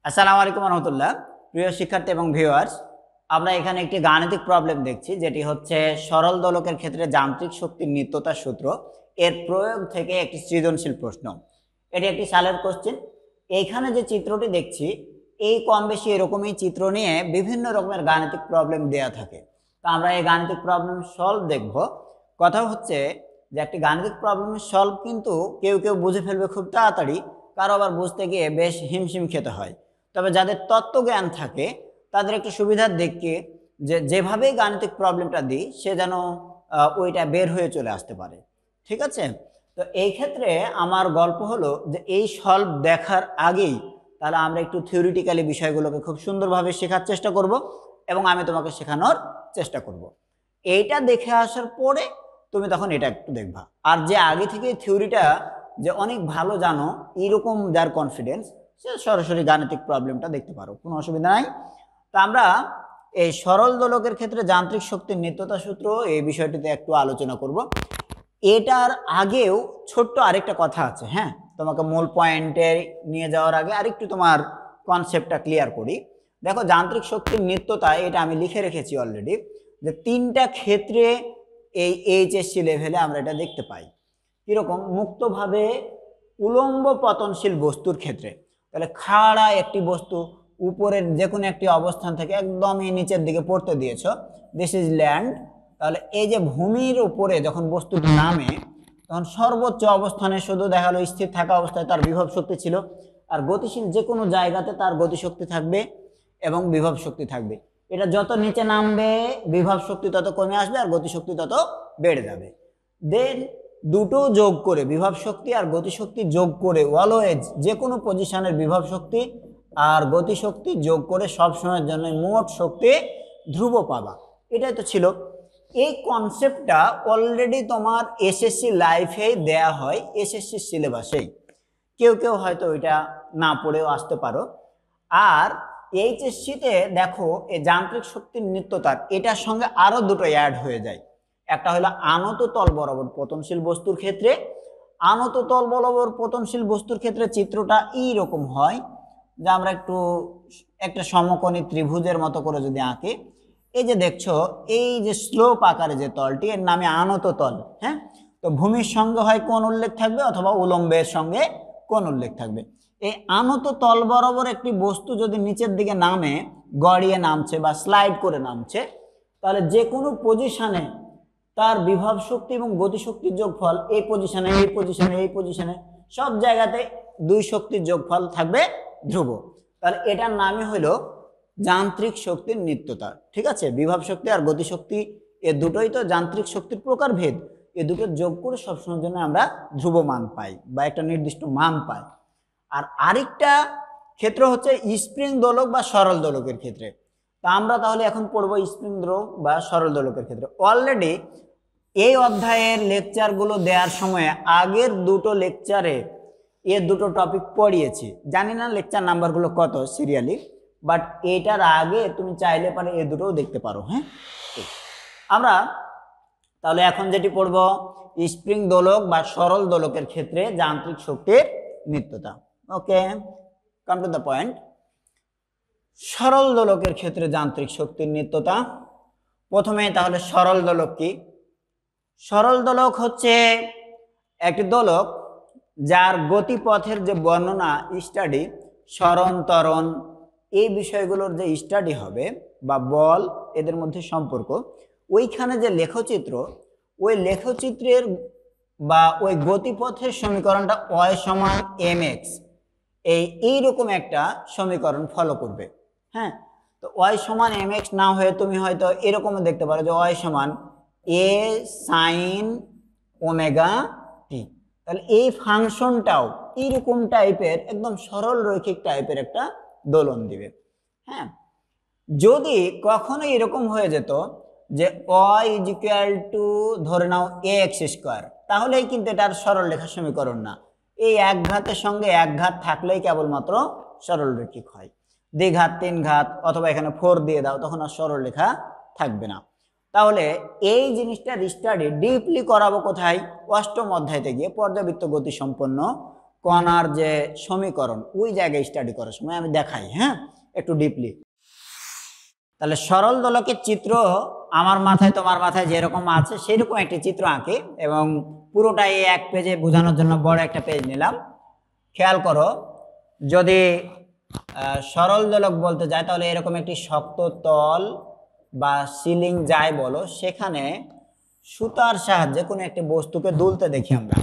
আসসালামু আলাইকুম রহমতুল্লাহ। প্রিয় শিক্ষার্থী এবং ভিউয়ার্স, আমরা এখানে একটি গাণিতিক প্রবলেম দেখছি, যেটি হচ্ছে সরল দোলকের ক্ষেত্রে যান্ত্রিক শক্তির নিত্যতার সূত্র এর প্রয়োগ থেকে একটি সৃজনশীল প্রশ্ন। এটি একটি সালের কোশ্চেন। এইখানে যে চিত্রটি দেখছি এই কম বেশি এরকমই চিত্র নিয়ে বিভিন্ন রকমের গাণিতিক প্রবলেম দেয়া থাকে। তো আমরা এই গাণিতিক প্রবলেম সলভ দেখব। কথা হচ্ছে যে একটি গাণিতিক প্রবলেমের সলভ কিন্তু কেউ কেউ বুঝে ফেলবে খুব তাড়াতাড়ি, কারো আবার বুঝতে গিয়ে বেশ হিমশিম খেতে হয়। তবে যাদের তত্ত্বজ্ঞান থাকে তাদের একটু সুবিধার দিকে যে যেভাবেই গাণিতিক প্রবলেমটা দিই সে যেন ওইটা বের হয়ে চলে আসতে পারে। ঠিক আছে? তো এই ক্ষেত্রে আমার গল্প হলো যে এই সলভ দেখার আগেই তাহলে আমরা একটু থিওরিটিক্যালি বিষয়গুলোকে খুব সুন্দরভাবে শেখার চেষ্টা করব এবং আমি তোমাকে শেখানোর চেষ্টা করব। এইটা দেখে আসার পরে তুমি তখন এটা একটু দেখবা। আর যে আগে থেকে থিওরিটা যে অনেক ভালো জানো এইরকম যার কনফিডেন্স, সে সরাসরি গাণিতিক প্রবলেমটা দেখতে পারো, কোনো অসুবিধা নাই। তো আমরা এই সরল দোলকের ক্ষেত্রে যান্ত্রিক শক্তির নিত্যতা সূত্র এই বিষয়টিতে একটু আলোচনা করব। এটার আগেও ছোট্ট আরেকটা কথা আছে, হ্যাঁ, তোমাকে মূল পয়েন্টে নিয়ে যাওয়ার আগে আরেকটু তোমার কনসেপ্টটা ক্লিয়ার করি। দেখো, যান্ত্রিক শক্তির নিত্যতা এটা আমি লিখে রেখেছি অলরেডি, যে তিনটা ক্ষেত্রে এই এইচএসসি লেভেলে আমরা এটা দেখতে পাই। কীরকম? মুক্তভাবে উলম্ব পতনশীল বস্তুর ক্ষেত্রে, তাহলে খাড়া একটি বস্তু উপরের যে কোনো একটি অবস্থান থেকে একদমই নিচের দিকে পড়তে দিয়েছ, দিস ইজ ল্যান্ড। তাহলে এই যে ভূমির উপরে যখন বস্তুটি নামে তখন সর্বোচ্চ অবস্থানে শুধু দেখা গেলো স্থির থাকা অবস্থায় তার বিভব শক্তি ছিল, আর গতিশীল যে কোনো জায়গাতে তার গতিশক্তি থাকবে এবং বিভব শক্তি থাকবে। এটা যত নিচে নামবে বিভব শক্তি তত কমে আসবে আর গতিশক্তি তত বেড়ে যাবে। দেন দুটো যোগ করে বিভব শক্তি আর গতিশক্তি যোগ করে অলওয়েজ যে কোনো পজিশনের বিভব শক্তি আর গতিশক্তি যোগ করে সব সময়ের জন্য মোট শক্তি ধ্রুব পাবা। এটাই তো ছিল। এই কনসেপ্টটা অলরেডি তোমার এসএসসি লাইফে দেয়া হয়, এসএসসি সিলেবাসেই। কেউ কেউ হয়তো ওইটা না পড়েও আসতে পারো। আর এইচএসসিতে দেখো এই যান্ত্রিক শক্তির নিত্যতার এটার সঙ্গে আরো দুটো অ্যাড হয়ে যায়। একটা হলো আনত তল বরাবর পতনশীল বস্তুর ক্ষেত্রে। আনত তল বরাবর পতনশীল বস্তুর ক্ষেত্রে চিত্রটা এইরকম হয়, যে আমরা একটু একটা সমকোণী ত্রিভুজের মতো করে যদি আঁকি, এই যে দেখছো এই যে স্লোপ আকারে যে তলটি এর নামে আনত তল। হ্যাঁ, তো ভূমির সঙ্গে হয় কোণ উল্লেখ থাকবে অথবা উলম্বের সঙ্গে কোণ উল্লেখ থাকবে। এই আনত তল বরাবর একটি বস্তু যদি নিচের দিকে নামে, গড়িয়ে নামছে বা স্লাইড করে নামছে, তাহলে যে কোনো পজিশনে তার বিভব শক্তি এবং গতিশক্তির যোগফল এই পজিশনে এই পজিশনে এই পজিশনে সব জায়গাতে দুই শক্তির যোগফল থাকবে ধ্রুব। তাহলে এটার নামই হলো যান্ত্রিক শক্তির নিত্যতা। ঠিক আছে? বিভব শক্তি আর গতিশক্তি এ দুটোই তো যান্ত্রিক শক্তির প্রকারভেদ, এ দুটো যোগ করে সবসময়ের জন্য আমরা ধ্রুব মান পাই বা একটা নির্দিষ্ট মান পাই। আর আরেকটা ক্ষেত্র হচ্ছে স্প্রিং দোলক বা সরল দোলকের ক্ষেত্রে। তা আমরা তাহলে এখন পড়বো স্প্রিং দোলক বা সরল দোলকের ক্ষেত্রে। অলরেডি এই অধ্যায়ের লেকচারগুলো দেওয়ার সময় আগের দুটো লেকচারে এর দুটো টপিক পড়িয়েছি, জানি না লেকচার নাম্বারগুলো কত সিরিয়ালি, বাট এটার আগে তুমি চাইলে পারে এ দুটোও দেখতে পারো। হ্যাঁ, আমরা তাহলে এখন যেটি পড়ব স্প্রিং দোলক বা সরল দোলকের ক্ষেত্রে যান্ত্রিক শক্তির নিত্যতা। ওকে, কাম টু দ্য পয়েন্ট। সরল দোলকের ক্ষেত্রে যান্ত্রিক শক্তির নিত্যতা। প্রথমে তাহলে সরল দোলক কি? সরল দোলক হচ্ছে একটি দোলক যার গতিপথের যে বর্ণনা স্টাডি, সরণ ত্বরণ এই বিষয়গুলোর যে স্টাডি হবে বা বল এদের মধ্যে সম্পর্ক, ওইখানে যে লেখচিত্র, ওই লেখচিত্রের বা ওই গতিপথের সমীকরণটা ওয়াই সমান এম এক্স এইরকম একটা সমীকরণ ফলো করবে। হ্যাঁ, তো ওয়াই সমান এম এক্স না হয়ে তুমি হয়তো এরকমও দেখতে পারো যে ওয়াই সমান এ সাইন ওমেগা টি। তাহলে এই ফাংশনটাও এইরকম টাইপের একদম সরল রৈখিক টাইপের একটা দোলন দিবে। হ্যাঁ, যদি কখনো এরকম হয়ে যেত যে y ইজ ইকুয়াল টু ধরে নাও ax স্কোয়ার, তাহলেই কিন্তু এটা আর সরল রেখা সমীকরণ না। এই এক ঘাতের সঙ্গে এক ঘাত থাকলেই কেবলমাত্র সরল রৈখিক হয়। দ্বিঘাত তিন ঘাত অথবা এখানে 4 দিয়ে দাও, তখন আর সরল রেখা থাকবে না। তাহলে এই জিনিসটার স্টাডি ডিপলি করাবো কোথায়? অষ্টম অধ্যায়তে গিয়ে পর্যাবৃত্ত গতি সম্পন্ন কণার যে সমীকরণ ওই জায়গায় স্টাডি করার সময় আমি দেখাই, হ্যাঁ, একটু ডিপলি। তাহলে সরল দোলকের চিত্র আমার মাথায় তোমার মাথায় যেরকম আছে সেরকম একটি চিত্র আঁকি এবং পুরোটাই এক পেজে বোঝানোর জন্য বড় একটা পেজ নিলাম। খেয়াল করো, যদি সরল দোলক বলতে যায় তাহলে এরকম একটি শক্ত তল বা সিলিং যাই বলো, সেখানে সুতার সাহায্যে কোনো একটি বস্তুকে দুলতে দেখি আমরা।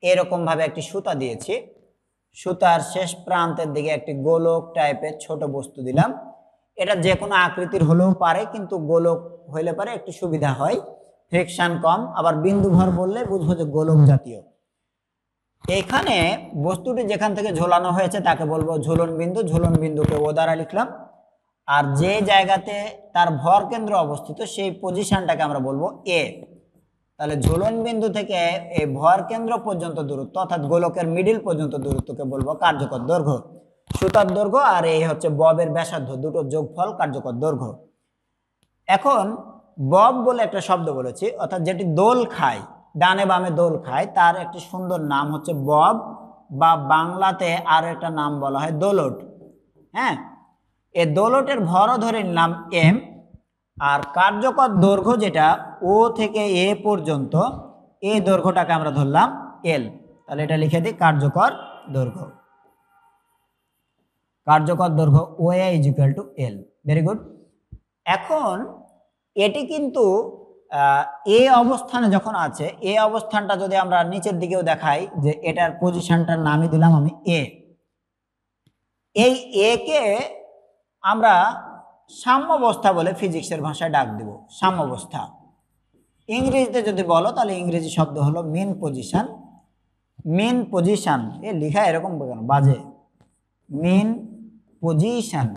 এরকম ভাবে একটি সুতা দিয়েছি, সুতার শেষ প্রান্তের দিকে একটি গোলক টাইপের ছোট বস্তু দিলাম। এটা যে কোনো আকৃতির হলেও পারে, কিন্তু গোলক হইলে পারে একটু সুবিধা হয়, ফ্রিকশন কম। আবার বিন্দু ভর বললে বুঝবো যে গোলক জাতীয়। এখানে বস্তুটি যেখান থেকে ঝোলানো হয়েছে তাকে বলবো ঝুলন বিন্দু, ঝুলন বিন্দুকে ও দ্বারা লিখলাম। আর যে জায়গাতে তার ভর কেন্দ্র অবস্থিত সেই পজিশনটাকে আমরা বলবো এ। তাহলে ঝুলন বিন্দু থেকে এই ভর কেন্দ্র পর্যন্ত দূরত্ব অর্থাৎ গোলকের মিডিল পর্যন্ত দূরত্বকে বলবো কার্যকর দৈর্ঘ্য, সুতার দৈর্ঘ্য। আর এই হচ্ছে ববের ব্যাসার্ধ, দুটো যোগফল কার্যকর দৈর্ঘ্য। এখন বব বলে একটা শব্দ বলেছি, অর্থাৎ যেটি দোল খায়, ডানে বামে দোল খায়, তার একটি সুন্দর নাম হচ্ছে বব, বা বাংলাতে আরো একটা নাম বলা হয় দোলট। হ্যাঁ, এই দোলটের ভরও ধরে নিলাম এম, আর কার্যকর দৈর্ঘ্য যেটা ও থেকে এ পর্যন্ত, এই দৈর্ঘ্যটাকে আমরা ধরলাম এল। তাহলে এটা লিখে দিই কার্যকর দৈর্ঘ্য। কার্যকর দৈর্ঘ্য ও is equal to L. Very good. এখন এটি কিন্তু এ অবস্থানে যখন আছে, এ অবস্থানটা যদি আমরা নিচের দিকেও দেখাই, যে এটার পজিশনটার নামই দিলাম আমি এ। এই এ কে আমরা সাম্যাবস্থা বলে ফিজিক্সের ভাষায় ডাক দেব, সাম্যাবস্থা। ইংরেজিতে যদি বলো তাহলে ইংরেজি শব্দ হলো মেন পজিশন। মেন পজিশন, এ লেখা এরকম বাজে, মেন পজিশন।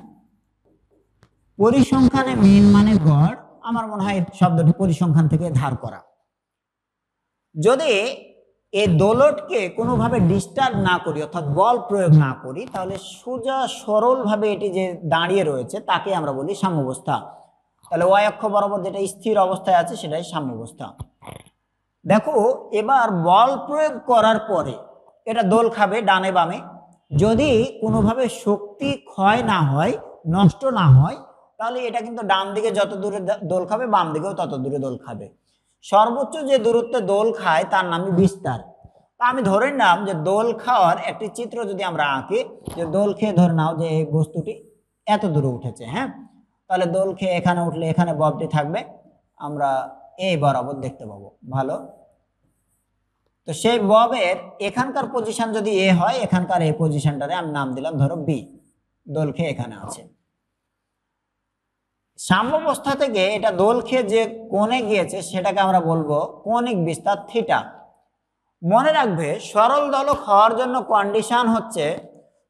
পরিসংখ্যানে মেন মানে গড়, আমার মনে হয় শব্দটি পরিসংখ্যান থেকে ধার করা। যদি এই দোলটকে কোনোভাবে ডিস্টার্ব না করি অর্থাৎ বল প্রয়োগ না করি, তাহলে সোজা সরলভাবে এটি যে দাঁড়িয়ে রয়েছে তাকে আমরা বলি সাম্যাবস্থা। তাহলে ওয়াই অক্ষ বরাবর যেটা স্থির অবস্থায় আছে সেটাই সাম্যাবস্থা। দেখো, এবার বল প্রয়োগ করার পরে এটা দোল খাবে ডানে বামে। যদি কোনোভাবে শক্তি ক্ষয় না হয়, নষ্ট না হয়, তাহলে এটা কিন্তু ডান দিকে যত দূরে দোল খাবে বাম দিকেও তত দূরে দোল খাবে। সর্বোচ্চ যে দূরত্বে দোল খায় তার নামই বিস্তার। তা আমি ধরে নিলাম যে দোল খাওয়ার একটি চিত্র যদি আমরা আঁকি, যে দোল খেয়ে ধরে নাও যে এই বস্তুটি এত দূরে উঠেছে। হ্যাঁ, তাহলে দোল খেয়ে এখানে উঠলে এখানে ববটি থাকবে, আমরা এই বরাবর দেখতে পাবো। ভালো, তো সেই ববের এখানকার পজিশন যদি এ হয়, এখানকার এই পজিশনটারে আমি নাম দিলাম ধরো বি। দোল খেয়ে এখানে আছে। সাম্যাবস্থা থেকে এটা দোল খেয়ে যে কোণে গিয়েছে সেটাকে আমরা বলবো কৌণিক বিস্তার থিটা। মনে রাখবে, সরল দোলক হওয়ার জন্য কন্ডিশন হচ্ছে,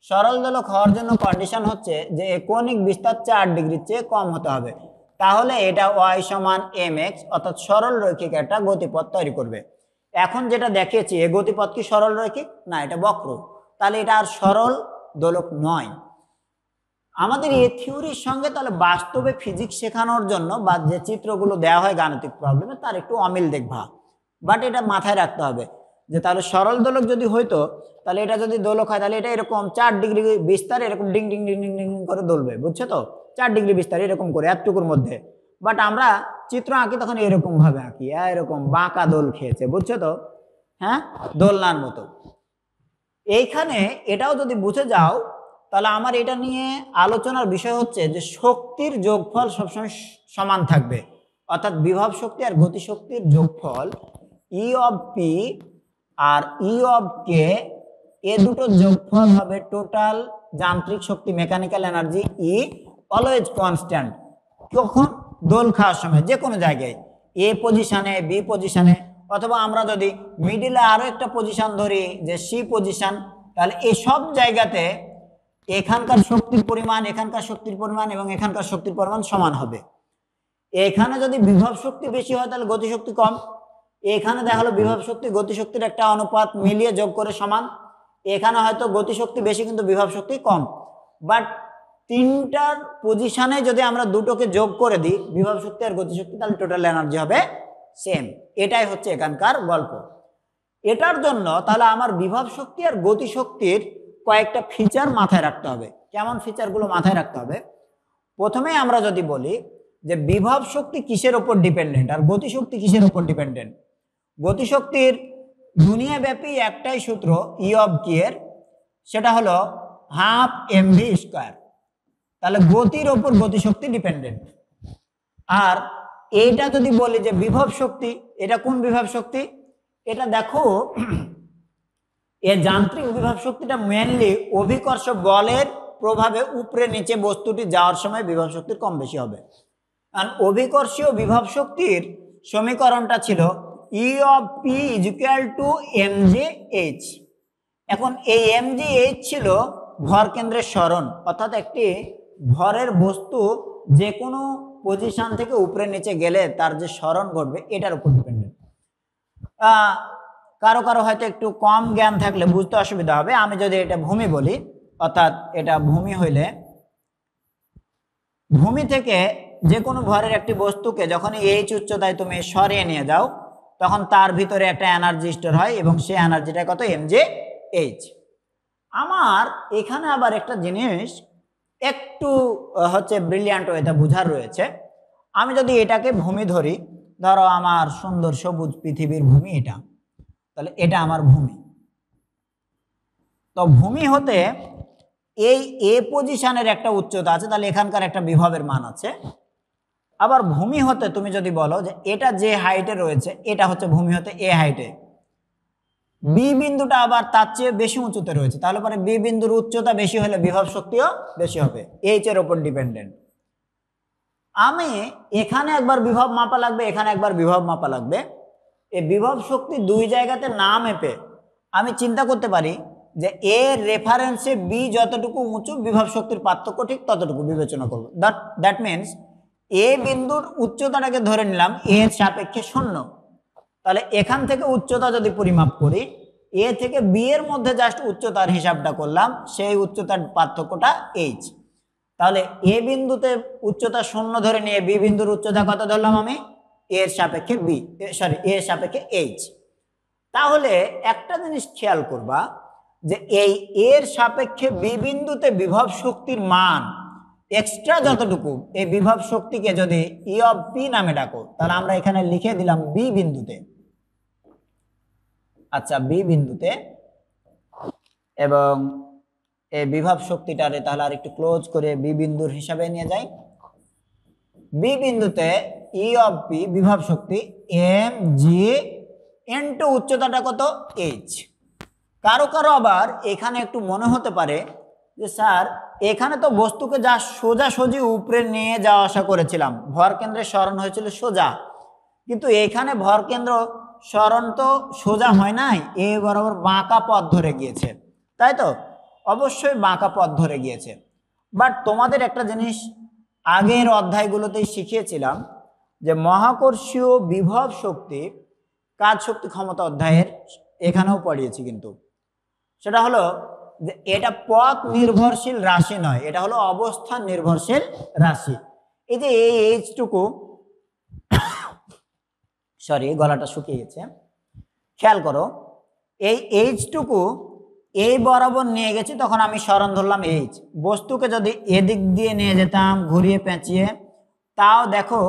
সরল দোলক হওয়ার জন্য কন্ডিশন হচ্ছে যে কৌণিক বিস্তার 4 ডিগ্রির চেয়ে কম হতে হবে। তাহলে এটা y সমান mx অর্থাৎ সরল রৈখিক একটা গতিপথ তৈরি করবে। এখন যেটা দেখিয়েছি, এই গতিপথ কি সরল রৈখিক? না, এটা বক্র। তাহলে এটা আর সরল দোলক নয়। আমাদের এই থিওরির সঙ্গে তাহলে বাস্তবে ফিজিক্স শেখানোর জন্য বা যে চিত্রগুলো দেওয়া হয় গাণিতিক প্রবলেমে তার একটু অমিল দেখবা। বাট এটা মাথায় রাখতে হবে যে তাহলে সরল দোলক যদি হইতো, তাহলে এটা যদি দোলক হয় তাহলে এটা এরকম 4 ডিগ্রি বিস্তার এরকম ding ding ding ding ding করে দোলবে, বুঝছো তো? 4 ডিগ্রি বিস্তার এরকম করে এতটুকুর মধ্যে। বাট আমরা চিত্র আঁকি তখন এরকম ভাবে আঁকি, এরকম বাঁকা দোল খেয়েছে, বুঝছো তো? হ্যাঁ, দোলনার মতো। এইখানে এটাও যদি বুঝে যাও, তাহলে আমার এটা নিয়ে আলোচনার বিষয় হচ্ছে যে শক্তির যোগফল সবসময় সমান থাকবে, অর্থাৎ বিভব শক্তি আর গতি শক্তির যোগফল ই অফ পি আর ই অফ কে, এ দুটো যোগফল হবে টোটাল যান্ত্রিক শক্তি, mechanical energy E, always constant. কখন? দোল খাওয়ার সময়, যে কোনো জায়গায়, এ পজিশনে, বি পজিশনে, অথবা আমরা যদি মিডিলে আরো একটা পজিশন ধরি যে সি পজিশন, তাহলে এই সব জায়গাতে এখানকার শক্তির পরিমাণ, এখানকার শক্তির পরিমাণ এবং এখানকার শক্তির পরিমাণ সমান হবে। এখানে যদি বিভব শক্তি বেশি হয় তাহলে গতিশক্তি কম। এখানে দেখা হলো বিভব শক্তি গতিশক্তির একটা অনুপাত মিলিয়ে যোগ করে সমান। এখানে হয়তো গতিশক্তি বেশি কিন্তু বিভব শক্তি কম। বাট তিনটার পজিশনে যদি আমরা দুটোকে যোগ করে দিই, বিভব শক্তি আর গতিশক্তি, তাহলে টোটাল এনার্জি হবে সেম। এটাই হচ্ছে এখানকার গল্প। এটার জন্য তাহলে আমার বিভব শক্তি আর গতি শক্তির কয়েকটা ফিচার মাথায় রাখতে হবে। কেমন ফিচারগুলো মাথায় রাখতে হবে? প্রথমে আমরা যদি বলি যে বিভব শক্তি কিসের উপর ডিপেন্ডেন্ট আর গতি শক্তি কিসের উপর ডিপেন্ডেন্ট। গতি শক্তির দুনিয়াব্যাপী একটাই সূত্র ই অফ কি এর, সেটা হলো হাফ mv স্কয়ার। তাহলে গতির ওপর গতিশক্তি ডিপেন্ডেন্ট। আর এইটা যদি বলি যে বিভব শক্তি, এটা কোন বিভব শক্তি? এটা দেখো এই যান্ত্রিক বিভব শক্তিটা মেইনলি অভিকর্ষ বলের প্রভাবে উপরে নিচে বস্তুটি যাওয়ার সময় বিভব শক্তির কম বেশি হবে। আর অভিকর্ষীয় বিভব শক্তির সমীকরণটা ছিল ই of P is equal two mgh। এখন এই mgh ছিল ভর কেন্দ্রের সরণ, অর্থাৎ একটি ভরের বস্তু যে কোনো পজিশন থেকে উপরে নিচে গেলে তার যে সরণ ঘটবে এটার উপর ডিপেন্ডেন্ট। কারো কারো হয়তো একটু কম জ্ঞান থাকলে বুঝতে অসুবিধা হবে। আমি যদি এটা ভূমি বলি, অর্থাৎ এটা ভূমি হইলে ভূমি থেকে যে কোনো ভরের একটি বস্তুকে যখন এইচ উচ্চতায় তুমি সরিয়ে নিয়ে যাও তখন তার ভিতরে একটা এনার্জি স্টোর হয় এবং সেই এনার্জিটা কত? mgh। আমার এখানে আবার একটা জিনিস একটু হচ্ছে ব্রিলিয়ান্ট ওয়েতে বোঝার রয়েছে। আমি যদি এটাকে ভূমি ধরি, ধরো আমার সুন্দর সবুজ পৃথিবীর ভূমি এটা, তাহলে এটা আমার ভূমি। তো ভূমি হতে এই এ পজিশনের একটা উচ্চতা আছে, তাহলে এখানকার একটা বিভবের মান আছে। আবার ভূমি হতে তুমি যদি বলো যে এটা যে হাইটে রয়েছে এটা হচ্ছে ভূমি হতে এ হাইটে, বি বিন্দুটা আবার তার চেয়ে বেশি উঁচুতে রয়েছে, তাহলে পরে বি বিন্দুর উচ্চতা বেশি হলে বিভব শক্তিও বেশি হবে, এইচ এর উপর ডিপেন্ডেন্ট। আমি এখানে একবার বিভব মাপা লাগবে, এখানে একবার বিভব মাপা লাগবে। এই বিভব শক্তি দুই জায়গাতে না মেপে আমি চিন্তা করতে পারি যে এর রেফারেন্সে বি যতটুকু উঁচু বিভব শক্তির পার্থক্য ঠিক ততটুকু বিবেচনা করব। দ্যাট মিনস এ বিন্দুর উচ্চতাটাকে ধরে নিলাম এর সাপেক্ষে 0। তাহলে এখান থেকে উচ্চতা যদি পরিমাপ করি, এ থেকে বি এর মধ্যে জাস্ট উচ্চতার হিসাবটা করলাম, সেই উচ্চতার পার্থক্যটা এইচ। তাহলে এ বিন্দুতে উচ্চতা 0 ধরে নিয়ে বি বিন্দুর উচ্চতা কত ধরলাম আমি? এর সাপেক্ষে বি, সরি এর সাপেক্ষে এইচ। তাহলে একটা জিনিস খেয়াল করবা যে এই এর সাপেক্ষে বি বিন্দুতে বিভব শক্তির মান এক্সট্রা যতটুকু, এই বিভব শক্তিকে যদি ই অফ পি নামে ডাকো, তাহলে আমরা এখানে লিখে দিলাম বি বিন্দুতে। আচ্ছা, বি বিন্দুতে, এবং এই বিভব শক্তিটারে তাহলে আর একটু ক্লোজ করে বি বিন্দুর হিসাবে নিয়ে যাই। বি বিন্দুতে ই অফ পি বিভব শক্তি এম জি ইনটু উচ্চতাটা কত? এইচ। কারো কারো আবার এখানে একটু মনে হতে পারে যে স্যার এখানে তো বস্তুকে যা সোজাসুজি উপরে নিয়ে যাওয়া আসা করেছিলাম, ভর কেন্দ্রের সরণ হয়েছিল সোজা, কিন্তু এখানে ভর কেন্দ্র সরণ তো সোজা হয় নাই, এ বরাবর বাঁকা পথ ধরে গিয়েছে, তাই তো? অবশ্যই বাঁকা পথ ধরে গিয়েছে। বাট তোমাদের একটা জিনিস আগের অধ্যায়গুলোতেই শিখিয়েছিলাম যে মহাকর্ষীয় বিভব শক্তি কাজ শক্তি ক্ষমতা অধ্যায়ের এখানেও পড়িয়েছি, কিন্তু সেটা হলো যে এটা পথ নির্ভরশীল রাশি নয়, এটা হলো অবস্থান নির্ভরশীল রাশি। এই যে এই এইচটুকু, সরি গলাটা শুকিয়ে গেছে, খেয়াল করো এই এইচটুকু এই বরাবর নিয়ে গেছি, তখন আমি সরণ ধরলাম এইচ। বস্তুকে যদি এদিক দিয়ে নিয়ে যেতাম ঘুরিয়ে পেঁচিয়ে, তাও দেখো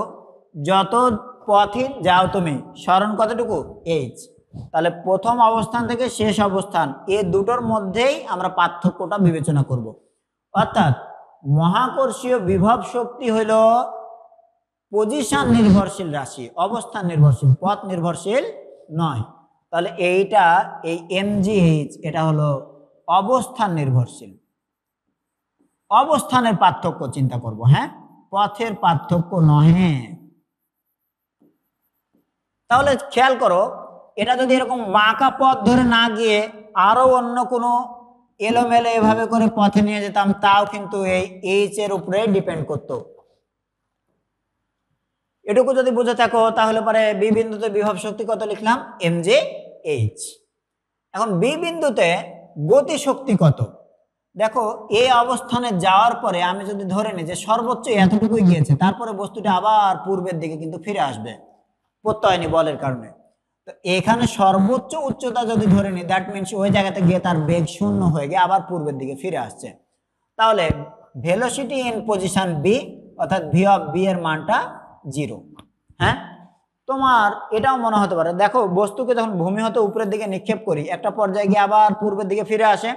যত পথই যাও তুমি সরণ কতটুকু? এইচ। তাহলে প্রথম অবস্থান থেকে শেষ অবস্থান এ দুটোর মধ্যেই আমরা পার্থক্যটা বিবেচনা করব। অর্থাৎ মহাকর্ষীয় বিভব শক্তি হইল পজিশন নির্ভরশীল রাশি, অবস্থান নির্ভরশীল, পথ নির্ভরশীল নয়। তাহলে এইটা এই mgh এটা হলো অবস্থান নির্ভরশীল। অবস্থানের পার্থক্য চিন্তা করব, হ্যাঁ, পথের পার্থক্য নহে। তাহলে খেয়াল করো এটা যদি এরকম বাঁকা পথ ধরে না গিয়ে আরো অন্য কোনো এলোমেলো এভাবে করে পথে নিয়ে যেতাম, তাও কিন্তু এই এইচ এর উপরে ডিপেন্ড করতো। এটুকু যদি বুঝে থাকো তাহলে পরে বি বিন্দুতে বিভব শক্তি কত লিখলাম? mgh। এখন বি বিন্দুতে গতি শক্তি কত? দেখো এই অবস্থানে যাওয়ার পরে আমি যদি ধরে নিই যে সর্বোচ্চ এতটুকুই গিয়েছে, তারপরে বস্তুটা আবার পূর্বের দিকে কিন্তু ফিরে আসবে প্রত্যয়নী বলের কারণে। তো এখানে সর্বোচ্চ উচ্চতা যদি ধরে নিই, দ্যাট মিনস ওই জায়গাতে গিয়ে তার বেগ শূন্য হয়ে গিয়ে আবার পূর্বের দিকে ফিরে আসছে। তাহলে ভেলোসিটি ইন পজিশন বি, অর্থাৎ ভি অফ বি এর মানটা 0। হ্যাঁ, তোমার এটাও মনে হতে পারে, দেখো বস্তুকে যখন ভূমি হতে উপরের দিকে নিক্ষেপ করি, একটা পর্যায়ে গিয়ে আবার পূর্বের দিকে ফিরে আসে।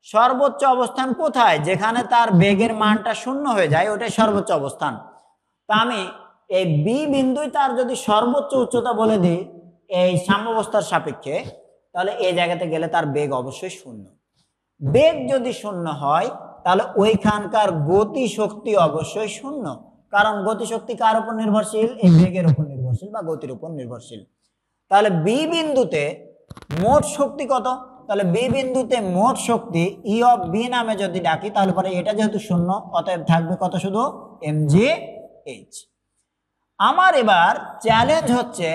সর্বোচ্চ অবস্থান কোথায়? যেখানে তার বেগের মানটা শূন্য হয়ে যায়, ওটাই সর্বোচ্চ অবস্থান। তা আমি এই বি বিন্দুই তার যদি সর্বোচ্চ উচ্চতা বলে দিই এই সাম্যাবস্থার সাপেক্ষে, তাহলে এই জায়গাতে গেলে তার বেগ অবশ্যই শূন্য। বেগ যদি শূন্য হয় তাহলে ওইখানকার গতি শক্তি অবশ্যই শূন্য, কারণ গতি শক্তি কার উপর নির্ভরশীল? এই বেগের উপর নির্ভরশীল বা গতির উপর নির্ভরশীল। তাহলে বি বিন্দুতে মোট শক্তি কত? তাহলে বি বিন্দুতে মোট শক্তি ই অফ বি নামে যদি ডাকি, তাহলে পরে এটা যেহেতু শূন্য, অতএব থাকবে কত? শুধু mg h। আমার এবার চ্যালেঞ্জ হচ্ছে,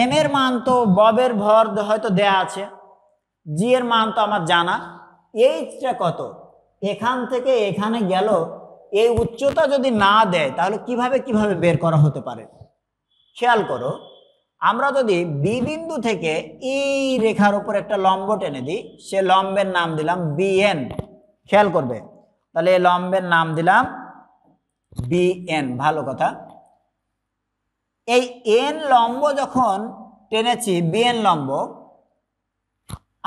এম এর মান তো ববের ভর হয়তো দেয়া আছে, জি এর মান তো আমার জানা, এইচটা কত? এখান থেকে এখানে গেল, এই উচ্চতা যদি না দেয় তাহলে কিভাবে বের করা হতে পারে? খেয়াল করো, আমরা যদি বি বিন্দু থেকে এই রেখার উপর একটা লম্ব টেনে দিই, সে লম্বের নাম দিলাম বিএন। খেয়াল করবে, তাহলে এই লম্বের নাম দিলাম বিএন। ভালো কথা। এই এন লম্ব যখন টেনেছি, বিএন লম্ব,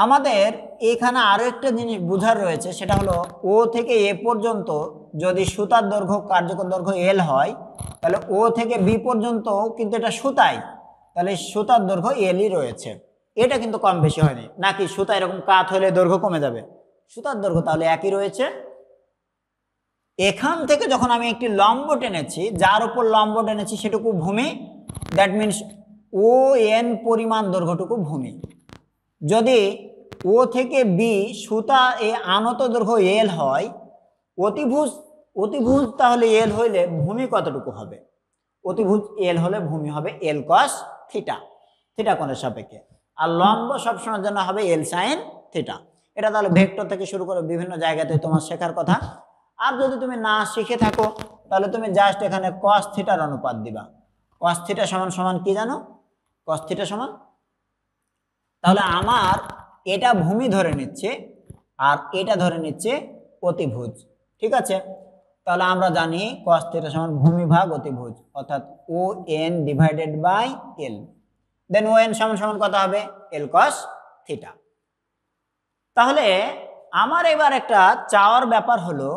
আমাদের এখানে আরো একটা জিনিস বোঝার রয়েছে, সেটা হলো ও থেকে এ পর্যন্ত যদি সুতার দৈর্ঘ্য, কার্যকর দৈর্ঘ্য এল হয়, তাহলে ও থেকে বি পর্যন্ত কিন্তু এটা সুতাই, তাহলে সুতার দৈর্ঘ্য এলই রয়েছে। এটা কিন্তু কম বেশি হয়নি, নাকি সুতা এরকম কাত হলে দৈর্ঘ্য কমে যাবে? সুতার দৈর্ঘ্য তাহলে একই রয়েছে। এখান থেকে যখন আমি একটি লম্ব টেনেছি, যার উপর লম্ব টেনেছি সেটুকু ভূমি, দ্যাট মিনস ও এন পরিমাণ দৈর্ঘ্যটুকু ভূমি। যদি ও থেকে বি সুতা এ আনত দৈর্ঘ্য এল হয়, অতিভুজ তাহলে এল হইলে ভূমি কতটুকু হবে? অতিভুজ এল হলে ভূমি হবে এল কস থিটা, থিটা কোণের সাপেক্ষে। আর লম্ব সবসময়ের জন্য হবে এল সাইন থিটা। এটা তাহলে ভেক্টর থেকে শুরু করে বিভিন্ন জায়গাতে তোমার শেখার কথা। আর যদি তুমি না শিখে থাকো, তাহলে তুমি জাস্ট এখানে কস থিটার অনুপাত দিবা। কস থিটা সমান সমান কি জানো? কস থিটা সমান, তাহলে আমার এটা ভূমি ধরে নিচ্ছে আর এটা ধরে নিচ্ছে অতিভুজ, ঠিক আছে? তাহলে আমরা জানি cos থিটা সমান ভূমি ভাগ অতিভুজ, অর্থাৎ O N divided by L. Then O N সমান সমান কত হবে? L cos theta. তাহলে আমার এবার একটা চাওয়ার ব্যাপার হলো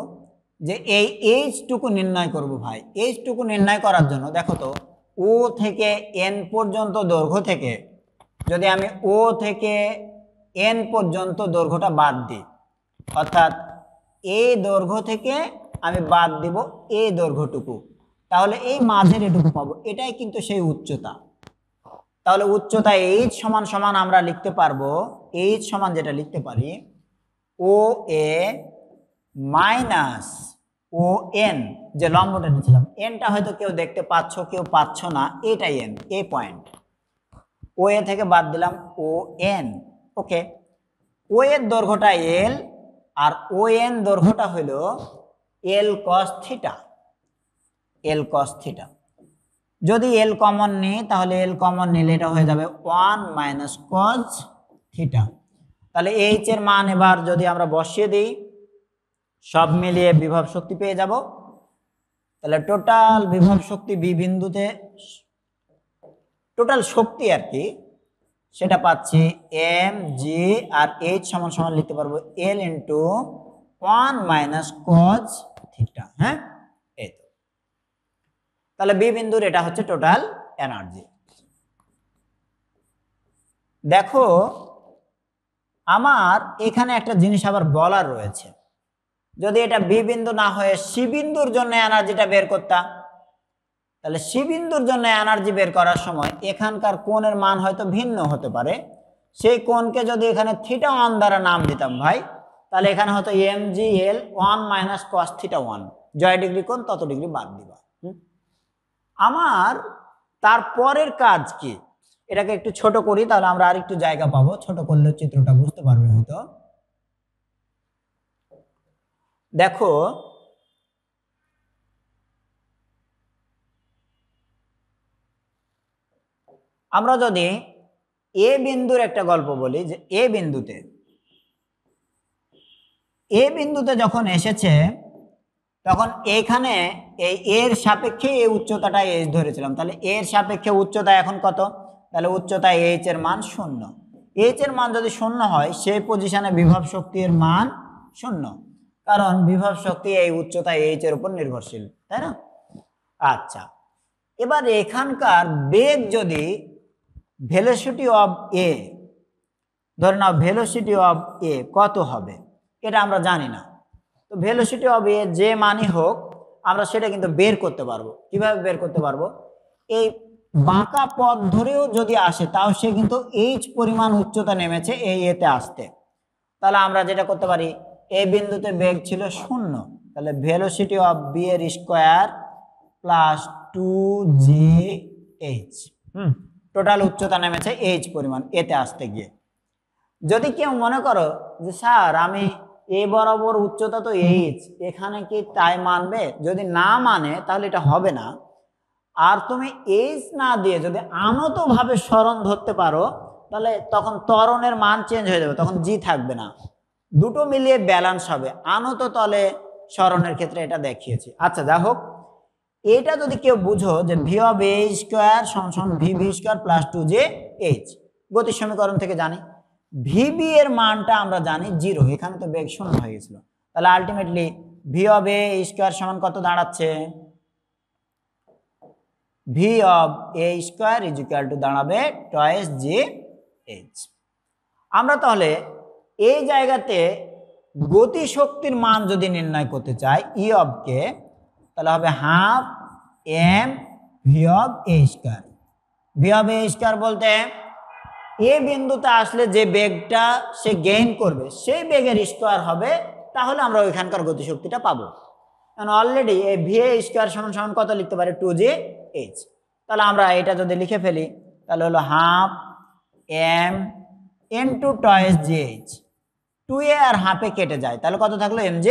যে এই এইচ টুকু নির্ণয় করব ভাই। এইচ টুকু নির্ণয় করার জন্য দেখো তো, ও থেকে এন পর্যন্ত দৈর্ঘ্য থেকে যদি আমি ও থেকে এন পর্যন্ত দৈর্ঘ্যটা বাদ দিই, অর্থাৎ এই দৈর্ঘ্য থেকে আমি বাদ দিব এই দৈর্ঘ্যটুকু, তাহলে এই মাঝের এটুকু পাবো, এটাই কিন্তু সেই উচ্চতা। তাহলে উচ্চতা এইচ সমান সমান আমরা লিখতে পারবো, এইচ সমান যেটা লিখতে পারি, ও এ মাইনাস ও এন, যে লম্বটা নিয়েছিলাম, এনটা হয়তো কেউ দেখতে পাচ্ছ, কেউ পাচ্ছ না, এটাই এন, এ পয়েন্ট। ও এ থেকে বাদ দিলাম ও এন। ওকে, ও এর দৈর্ঘ্যটা এল আর ও এন দৈর্ঘ্যটা হলো এল কস থিটা, এল কস থিটা। যদি এল কমন নিই, তাহলে এল কমন নিলে এটা হয়ে যাবে 1 মাইনাস কস থিটা। তাহলে এইচ এর মান এবার যদি আমরা বসিয়ে দিই, সব মিলিয়ে বিভব শক্তি পেয়ে যাব। তাহলে টোটাল বিভব শক্তি বি বিন্দুতে, টোটাল শক্তি আর কি, সেটা পাচ্ছি এম জি আর এইচ সমান সমান লিখতে পারবো L into 1 minus cause theta. হ্যাঁ, এই তো। তাহলে বি বিন্দুর এটা হচ্ছে টোটাল এনার্জি। দেখো আমার এখানে একটা জিনিস আবার বলার রয়েছে, যদি এটা বি বিন্দু না হয়ে সি বিন্দুর জন্য এনার্জিটা বের করতাম, তাহলে সি বিন্দুর জন্য এনার্জি বের করার সময় এখানকার কোণের মান হয়তো ভিন্ন হতে পারে। সেই কোণকে যদি এখানে থিটা 1 দ্বারা নাম দিতাম ভাই, তাহলে এখানে হয়তো এম জি এল 1 মাইনাস কস থিটা 1, জয় ডিগ্রি কোণ তত ডিগ্রি বাদ দিবা। আমার তারপরের কাজ কি, এটাকে একটু ছোট করি, তাহলে আমরা আর একটু জায়গা পাবো, ছোট করলে চিত্রটা বুঝতে পারবে হয়তো। দেখো আমরা যদি এ বিন্দুর একটা গল্প বলি, যে এ বিন্দুতে যখন এসেছে তখন এখানে এই এর সাপেক্ষে এই উচ্চতাটা এইচ ধরেছিলাম, তাহলে এর সাপেক্ষে উচ্চতা এখন কত, তাহলে উচ্চতা এইচ এর মান 0। এইচ এর মান যদি 0 হয় সেই পজিশনে বিভব শক্তির মান 0, কারণ বিভব শক্তি এই উচ্চতা এইচ এর উপর নির্ভরশীল, তাই না? আচ্ছা, এবার এখানকার বেগ যদি ভেলোসিটি অফ এ, ধরে নাও ভেলোসিটি অফ এ কত হবে এটা আমরা জানি না। তো ভেলোসিটি অফ এ যে মানই হোক আমরা সেটা কিন্তু বের করতে পারবো। কিভাবে বের করতে পারবো? এই বাঁকা পথ ধরেও যদি আসে তাও সে কিন্তু এইচ পরিমাণ উচ্চতা নেমেছে এই এতে আসতে, তাহলে আমরা যেটা করতে পারি, এই বিন্দুতে বেগ ছিল 0, তাহলে ভেলোসিটি অফ বি এর স্কোয়ার প্লাস 2gh, টোটাল উচ্চতা নেমেছে এইচ পরিমাণ এতে আসতে গিয়ে। যদি কেউ মনে করো যে স্যার আমি এ বরাবর উচ্চতা তো এইচ, এখানে কি তাই মানবে? যদি না মানে তাহলে এটা হবে না। আর তুমি এইচ না দিয়ে যদি আনত ভাবে সরণ ধরতে পারো তাহলে তখন ত্বরণের মান চেঞ্জ হয়ে যাবে, তখন জি থাকবে না, দুটো মিলিয়ে ব্যালেন্স হবে। আনত তলে সরণের ক্ষেত্রে এটা দেখিয়েছি। আচ্ছা যা হোক, এটা যদি কেউ বুঝো যে ভি অফ এ স্কোয়ার সমান V V square plus 2jh, গতির সমীকরণ থেকে জানি ভিবি এর মানটা আমরা জানি 0, এখানে তো বেগ 0 হয়ে গেছিল, তাহলে ultimately V of a square সমান কত দাঁড়াচ্ছে? V of a square is equal two দাঁড়াবে টয়েস জি এইচ। আমরা তাহলে এই জায়গাতে গতি শক্তির মান যদি নির্ণয় করতে চাই ই অফ কে, তাহলে হবে half m v of a square. V of a square বলতে এ বিন্দুতে আসলে যে বেগটা সে গেইন করবে সেই বেগের স্কোয়ার হবে, তাহলে আমরা ওইখানকার গতিশক্তিটা পাবো। কারণ অলরেডি এই ভি এ স্কোয়ার সমান সমান কত লিখতে পারি? 2jh। তাহলে আমরা এটা যদি লিখে ফেলি তাহলে হলো half m into twice g h, 2a আর হাফে কেটে যায়, তাহলে কত থাকলো? mjh।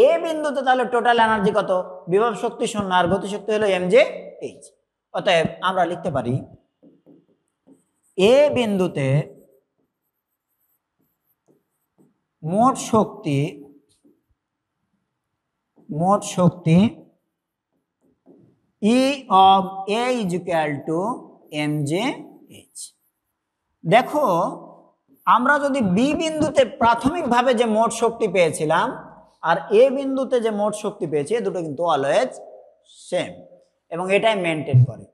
এ বিন্দুতে তাহলে টোটাল এনার্জি কত? বিভব শক্তি 0 আর গতিশক্তি হলো mjh। অতএব আমরা লিখতে পারি এ বিন্দুতে মোট শক্তি E of A is equal to mjh। দেখো আমরা যদি বি বিন্দুতে প্রাথমিকভাবে যে মোট শক্তি পেয়েছিলাম আর এ বিন্দুতে যে মোট শক্তি পেয়েছি দুটো কিন্তু অলওয়েজ সেম এবং এটাই মেনটেন করে।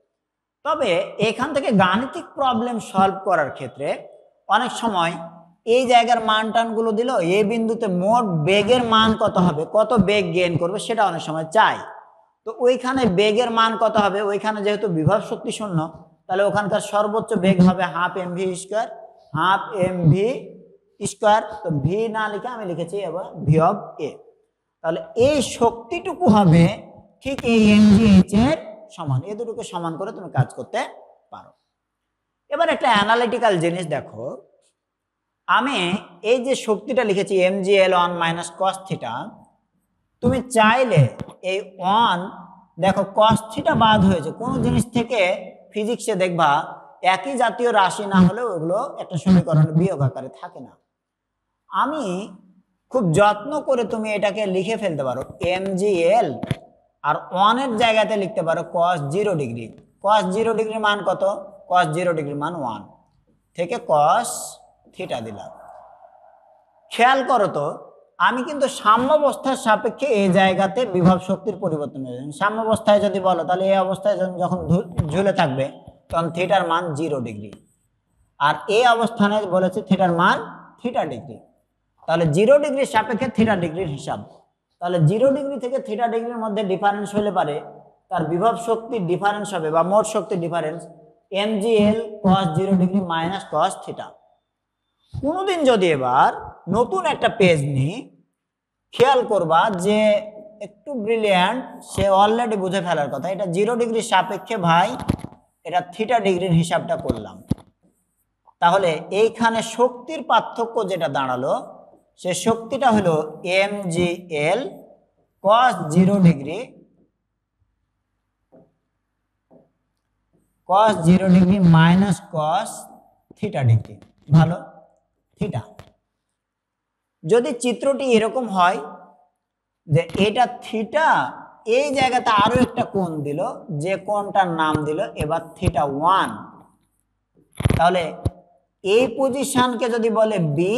তবে এখান থেকে গাণিতিক প্রবলেম সলভ করার ক্ষেত্রে অনেক সময় এই জায়গার মান টানগুলো দিল, এ বিন্দুতে মোট বেগের মান কত হবে, কত বেগ গেইন করবে সেটা অনেক সময় চাই। তো ওইখানে বেগের মান কত হবে? ওইখানে যেহেতু বিভব শক্তি 0, তাহলে ওখানকার সর্বোচ্চ বেগ হবে half m v square, half m v square. তো ভি না লিখে আমি লিখেছি এবার ভি অফ এ, তাহলে এই শক্তিটুকু হবে ঠিক এই mgh এর সমান। এই দুটোকে সমান করে তুমি কাজ করতে পারো। এবার একটা অ্যানালিটিক্যাল জিনিস দেখো, আমি এই যে শক্তিটা লিখেছি mgl1 মাইনাস কস থিটা, তুমি চাইলে এই 1 দেখো কস থিটা বাদ হয়েছে, কোনো জিনিস থেকে ফিজিক্সে দেখবা একই জাতীয় রাশি না হলেও ওগুলো একটা সমীকরণ বিয়োগ আকারে থাকে না। আমি খুব যত্ন করে তুমি এটাকে লিখে ফেলতে পারো mgl আর 1 এর জায়গাতে লিখতে পারো cos 0 ডিগ্রি। cos 0 ডিগ্রির মান কত? cos 0 ডিগ্রির মান 1 থেকে cos থিটা দিলাম। খেয়াল করো তো, আমি কিন্তু সাম্যাবস্থার সাপেক্ষে এই জায়গাতে বিভব শক্তির পরিবর্তন হয়ে যাবে। সাম্যাবস্থায় যদি বলো তাহলে এই অবস্থায় যখন ঝুলে থাকবে তখন থিটার মান 0 ডিগ্রি, আর এই অবস্থানে বলেছে থিটার মান থিটা ডিগ্রি। তাহলে 0 ডিগ্রির সাপেক্ষে থিটা ডিগ্রির হিসাব, তাহলে 0 ডিগ্রি থেকে থিটা ডিগ্রির মধ্যে ডিফারেন্স হলে পারে তার বিভব শক্তির ডিফারেন্স হবে বা মোট শক্তির difference mgl cos 0 degree minus cos theta. কোনোদিন যদি এবার নতুন একটা পেজ নিই, খেয়াল করবা যে একটু ব্রিলিয়ান্ট সে অলরেডি বুঝে ফেলার কথা, এটা 0 ডিগ্রির সাপেক্ষে ভাই এটা থিটা ডিগ্রির হিসাবটা করলাম। তাহলে এইখানে শক্তির পার্থক্য যেটা দাঁড়ালো সে শক্তিটা হলো mgl cos 0 degree cos 0 degree minus cos theta degree, ভালো থিটা। যদি চিত্রটি এরকম হয় যে এটা থিটা, এই জায়গাতে আরো একটা কোণ দিল, যে কোণটার নাম দিল এবার থিটা 1, তাহলে এই পজিশনকে যদি বলে বি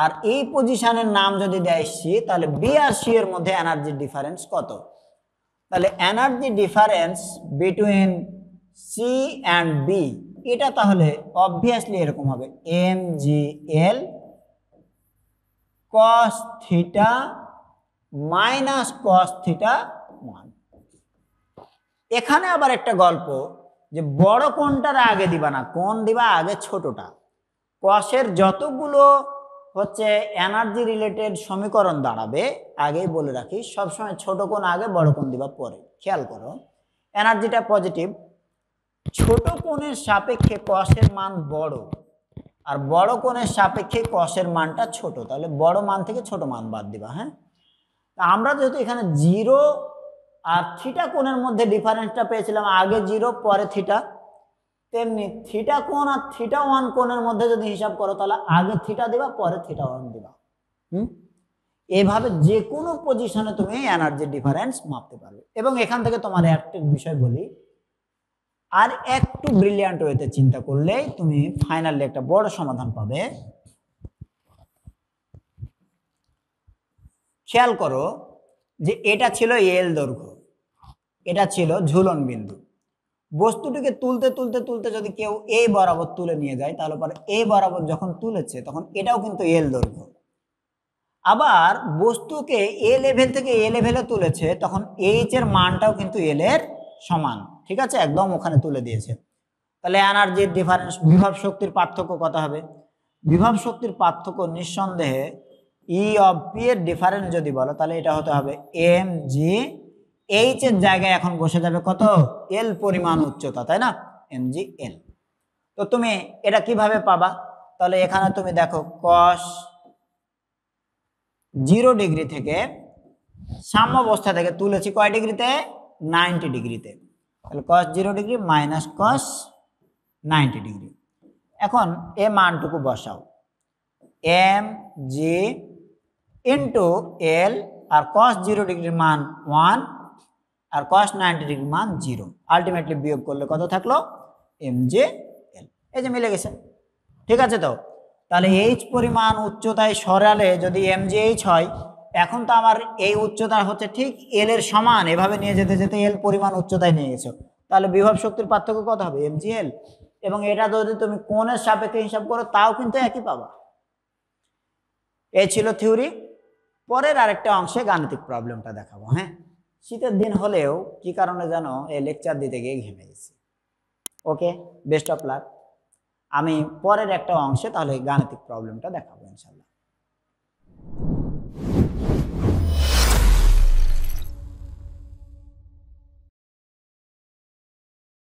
আর এই পজিশনের নাম যদি দেয় সি, তাহলে বি আর সি এর মধ্যে এনার্জি ডিফারেন্স কত? তাহলে energy difference between C and B, এটা তাহলে অবভিয়াসলি এরকম হবে M G L cos theta minus cos theta 1। এখানে আবার একটা গল্প, যে বড় কোণটার আগে দিবা না, কোণ দিবা আগে ছোটটা। কসের যতগুলো হচ্ছে এনার্জি রিলেটেড সমীকরণ দাঁড়াবে, আগেই বলে রাখি সবসময় ছোট কোণ আগে, বড় কোণ দিবা পরে। খেয়াল করো, এনার্জিটা পজিটিভ, ছোট কোণের সাপেক্ষে কসের মান বড়, আর বড় কোণের সাপেক্ষে কসের মানটা ছোট, তাহলে বড় মান থেকে ছোট মান বাদ দিবা। হ্যাঁ, আমরা যেহেতু এখানে 0 আর থিটা কোণের মধ্যে ডিফারেন্সটা পেয়েছিলাম, আগে 0 পরে থিটা, তেমনি থিটা কোণ আর থিটা 1 কোণের মধ্যে যদি হিসাব করো, তাহলে আগে থিটা দিবা পরে থিটা 1 দিবা। এভাবে যে কোনো পজিশনে তুমি এনার্জি ডিফারেন্স মাপতে পারবে। এবং এখান থেকে তোমার একটা বিষয় বলি, আর একটু ব্রিলিয়ান্ট ওয়েতে চিন্তা করলেই তুমি ফাইনালি একটা বড় সমাধান পাবে। খেয়াল করো যে এটা ছিল এল দৈর্ঘ্য, এটা ছিল ঝুলন বিন্দু। বস্তুটিকে তুলতে তুলতে তুলতে যদি কেউ এ বরাবর তুলে নিয়ে যায়, তাহলে পরে এ বরাবর যখন তুলেছে তখন এটাও কিন্তু এল দৈর্ঘ্য। আবার বস্তুকে এ লেভেল থেকে এ লেভেলে তুলেছে, তখন এইচ এর মানটাও কিন্তু এল এর সমান। ঠিক আছে, একদম ওখানে তুলে দিয়েছে। তাহলে এনার্জির ডিফারেন্স, বিভব শক্তির পার্থক্য কত হবে? বিভব শক্তির পার্থক্য নিঃসন্দেহে ই অফ পি এর ডিফারেন্স যদি বলো, তাহলে এটা হতে হবে এম জি, এইচ এর জায়গায় এখন বসে যাবে কত? এল পরিমাণ উচ্চতা, তাই না? এম জি এল। তো তুমি এটা কিভাবে পাবা? তাহলে এখানে তুমি দেখো কস 0 ডিগ্রি থেকে সাম্যাবস্থা থেকে তুলেছি কয় ডিগ্রিতে? 90 ডিগ্রিতে। তাহলে cos 0 degree minus cos 90 degree. এখন এ মানটুকু বসাও, এম জি ইন্টু এল, আর cos 0 ডিগ্রির মান 1 আর cos 90 ডিগ্রির মান 0। আলটিমেটলি বিয়োগ করলে কত থাকলো? M j l. এই যে মিলে গেছে। ঠিক আছে, তো তাহলে এইচ পরিমাণ উচ্চতায় সরালে যদি এম জি এইচ হয়, এখন তো আমার এই উচ্চতা হচ্ছে ঠিক এল এর সমান, এভাবে নিয়ে যেতে যেতে এল পরিমাণ উচ্চতায় নিয়ে গেছো, তাহলে বিভব শক্তির পার্থক্য কত হবে? এম জি এল। এবং এটা যদি তুমি কোণের সাপেক্ষে হিসাব করো, তাও কিন্তু একই পাবা। এই ছিল থিওরি। পরের আরেকটা অংশে গাণিতিক প্রবলেমটা দেখাবো। হ্যাঁ, শীতের দিন হলেও কি কারণে যেন এই লেকচার দিতে গিয়ে ঘেমে গেছি। ওকে, বেস্ট অফ লাক। আমি পরের একটা অংশে তাহলে গাণিতিক প্রবলেমটা দেখাবো ইনশাল্লাহ।